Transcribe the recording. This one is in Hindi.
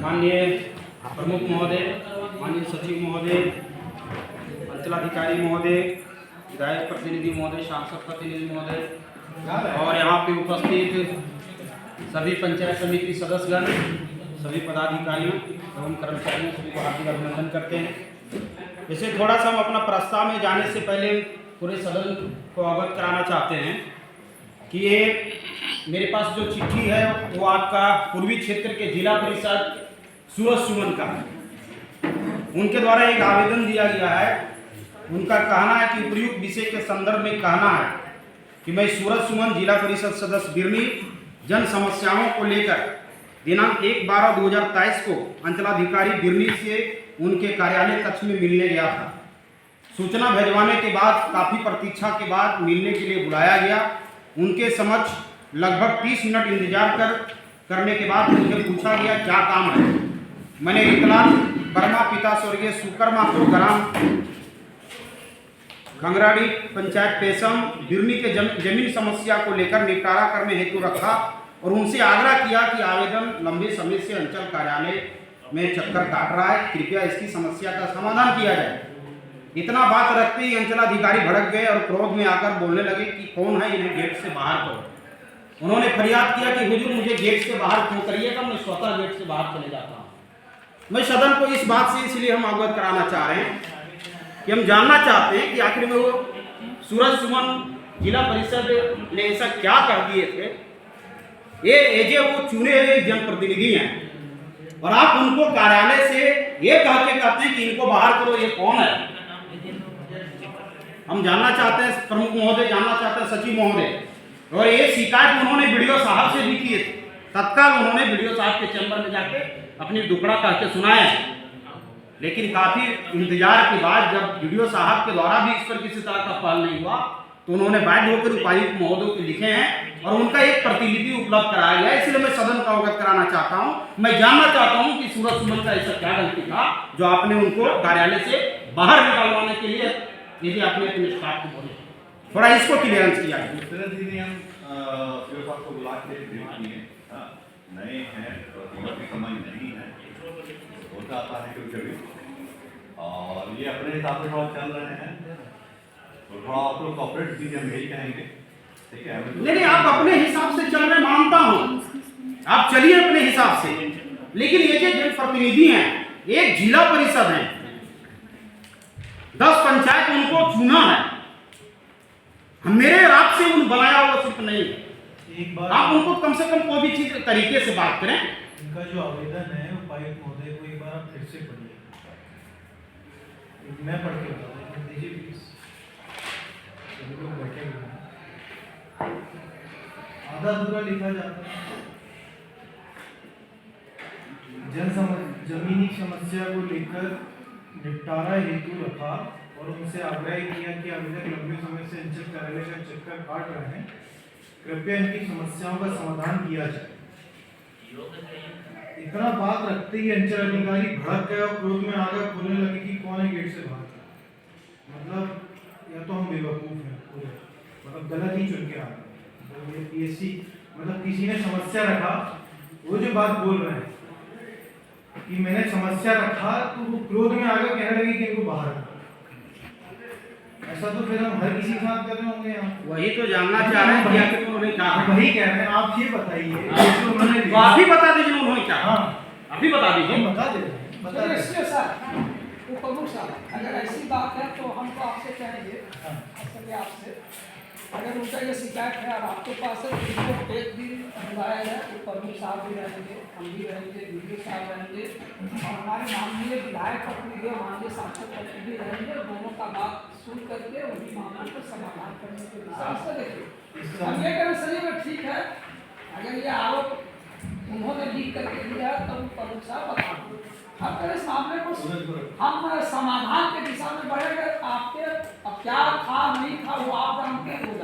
माननीय प्रमुख महोदय, माननीय सचिव महोदय, अंचलाधिकारी महोदय, विधायक प्रतिनिधि महोदय, सांसद प्रतिनिधि महोदय और यहाँ पे उपस्थित सभी पंचायत समिति सदस्यगण, सभी पदाधिकारियों एवं कर्मचारियों सभी को हार्दिक अभिनंदन करते हैं। वैसे थोड़ा सा हम अपना प्रस्ताव में जाने से पहले पूरे सदन को अवगत कराना चाहते हैं कि ये मेरे पास जो चिट्ठी है वो आपका पूर्वी क्षेत्र के जिला परिषद सूरज सुमन का उनके द्वारा एक आवेदन दिया गया है। उनका कहना है कि उपयुक्त विषय के संदर्भ में कहना है कि मैं सूरज सुमन जिला परिषद सदस्य बिरनी जन समस्याओं को लेकर दिनांक 1/12/2023 को अंचलाधिकारी बिरनी से उनके कार्यालय कक्ष में मिलने गया था। सूचना भिजवाने के बाद काफ़ी प्रतीक्षा के बाद मिलने के लिए बुलाया गया। उनके समक्ष लगभग 30 मिनट इंतजार करने के बाद मुझे पूछा गया क्या काम है। मैंने इतलाल वर्मा पिता स्वर्गीय सुकर्मा को ग्राम खंगराड़ी पंचायत पेशम बिरनी के जमीन समस्या को लेकर निपटारा करने हेतु रखा और उनसे आग्रह किया कि आवेदन लंबे समय से अंचल कार्यालय में चक्कर काट रहा है, कृपया इसकी समस्या का समाधान किया जाए। इतना बात रखते ही अंचलाधिकारी भड़क गए और क्रोध में आकर बोलने लगे कि कौन है, इन्हें गेट से बाहर करो। उन्होंने फरियाद किया कि हुजूर मुझे गेट से बाहर क्यों करिएगा, मैं स्वतः गेट से बाहर चले जाता हूँ। मैं सदन को इस बात से इसलिए हम अवगत कराना चाह रहे हैं कि हम जानना चाहते हैं कि आखिर में वो सूरज सुमन जिला परिषद ने ऐसा क्या कर दिए थे। ये एजे वो चुने हुए जनप्रतिनिधि हैं और आप उनको कार्यालय से ये कह के कहते हैं कि इनको बाहर करो, ये कौन है। हम जानना चाहते हैं, प्रमुख महोदय जानना चाहते हैं, सचिव महोदय। और ये शिकायत उन्होंने वीडियो साहब से भी की। तत्काल उन्होंने वीडियो साहब के चैम्बर में जाके अपनी दुखड़ा कह के सुनाया। लेकिन काफ़ी इंतजार के बाद जब वीडियो साहब के द्वारा भी इस पर किसी तरह का पहल नहीं हुआ तो उन्होंने बाध्य होकर उपायुक्त महोदय को लिखे हैं और उनका एक प्रतिलिपि उपलब्ध कराया गया। इसलिए मैं सदन का अवगत कराना चाहता हूं। मैं जानना चाहता हूं कि सूरज सुमन का ऐसा क्या गलती था जो आपने उनको कार्यालय से बाहर निकालवाने के लिए यदि आपने अपने स्टाफ को बोले, थोड़ा इसको क्लियरेंस किया है। दूसरे दिन हम को बुला के नए हैं, समझ नहीं है, होता आता है कभी और ये अपने हिसाब से थोड़ा चल रहे हैं तो थोड़ा आप लोग कॉपरेट कीजिए, हम यही कहेंगे। ठीक है, नहीं आप अपने हिसाब से चल रहे, मानता हूँ, आप चलिए अपने हिसाब से, लेकिन ये जो जनप्रतिनिधि हैं, एक जिला परिषद है, 10 पंचायत उनको चुना है, मेरे आपसे उन बनाया हुआ सिर्फ नहीं है। एक बार आप उनको कम से कम कोई भी चीज तरीके से बात करें। इनका जो आवेदन है उपायुक्त महोदय को एक बार आप फिर से पढ़िए, मैं पढ़ के बता दूँ, दीजिए प्लीज। सभी लोग बैठे हुए हैं, आधा अधूरा लिखा जाता है। जमीनी समस्या को लेकर निपटारा हेतु रखा और उनसे आग्रह किया कि आवेदक लंबे समय से अंचल कार्यालय का चक्कर काट रहे हैं, कृपया इनकी समस्याओं का समाधान किया जाए। इतना बात रखते ही अंचल अधिकारी भड़क गए और क्रोध में आकर बोलने लगे कि कौन है गेट से बाहर। मतलब या तो हम बेवकूफ हैं पूरे, मतलब गलत ही चुन के आ गए। पीएससी मतलब किसी ने समस्या रखा, वो जो बात बोल रहे हैं कि मैंने समस्या रखा तो वो क्रोध में आकर कहने लगे कि इनको बाहर रखो। ऐसा तो फिर हम हर किसी के साथ कर रहे होंगे। यहाँ वही तो जानना चाह रहे हैं कि आखिर उन्होंने क्या, वही कह रहे हैं। आप ये बताइए, तो आप ही बता दीजिए उन्होंने क्या। हाँ अभी बता दीजिए। बता दे सर, वो प्रमुख साहब, अगर ऐसी बात है तो हम तो आपसे कहेंगे, आपसे अगर उनका ये शिकायत है और आपके पास है तो इनको एक दिन बुलाया जाए, तो प्रमुख साहब भी रहेंगे, हम भी रहेंगे, वीडियो साहब रहेंगे और हमारे माननीय विधायक प्रतिनिधि और माननीय सांसद प्रतिनिधि रहेंगे। दोनों का बात सुन करके उन्हीं मामलों को समाधान करने के विचार से देखिए। हम ये करें सही में ठीक है, अगर ये आरोप उन्होंने लिख करके दिया है तो प्रमुख साहब बता दो। अगर इस मामले को हम समाधान के दिशा में बढ़ेंगे, आपके अब क्या था नहीं था वो आप जानते हैं।